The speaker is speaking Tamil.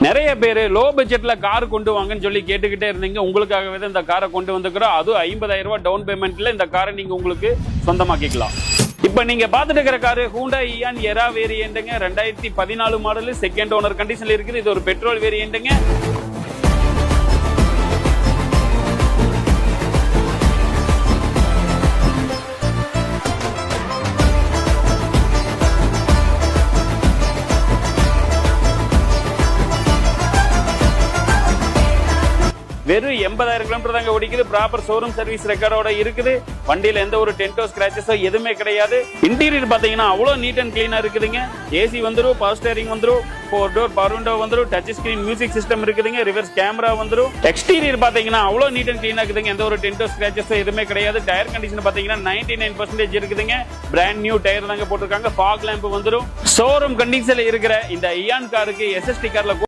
நிறைய பேர் லோ பட்ஜெட்ல கார் கொண்டு வாங்கன்னு சொல்லி கேட்டுக்கிட்டே இருந்தீங்க. உங்களுக்காகவே தான் இந்த காரை கொண்டு வந்துக்கிறோம். அதுவும் 50,000 ரூபாய் டவுன் பேமெண்ட்ல இந்த காரை நீங்க உங்களுக்கு சொந்தமாக்கிக்கலாம். இப்ப நீங்க பாத்துட்டு இருக்கிற காரு ஹூண்டா இயான் எரா வேரியன்ட்ங்க. 2014 மாடல், செகண்ட் ஓனர் கண்டிஷன்ல இருக்குது. இது ஒரு பெட்ரோல் வேரியன்ட்ங்க. வெறும் 80,000 கிலோமீட்டர் தாங்க ஓடிக்குது. ப்ராப்பர் ஷோரூம் சர்வீஸ் ரெக்கார்டோட இருக்குது. வண்டியில எந்த ஒரு டென்டோ ஸ்கிராச்சஸோ எதுவுமே கிடையாது. இன்டீரியர் பாத்தீங்கன்னா அவ்வளவு நீட் அண்ட் கிளீனா இருக்குதுங்க. ஏசி வந்துரும், பவர் ஸ்டேரிங் வந்துரும், 4 டோர் பவர் விண்டோ வந்துரும், டச் ஸ்கிரீன் மியூசிக் சிஸ்டம் இருக்குதுங்க, ரிவர்ஸ் கேமரா வந்துரும். எக்ஸ்டீரியர் பாத்தீங்கன்னா அவ்வளவு நீட் அண்ட் கிளீனா இருக்குதுங்க. எந்த ஒரு டென்டோ ஸ்கிராச்சஸோ எதுவுமே கிடையாது. டயர் கண்டிஷன் பாத்தீங்கன்னா 99% இருக்குதுங்க. பிராண்ட் நியூ டயர் தாங்க போட்டிருக்காங்க. ஃபாக் லேம்ப் வந்துரும். ஷோரூம் கண்டிஷன்ல இருக்கிற இந்த இயான் காருக்கு SST கார்ல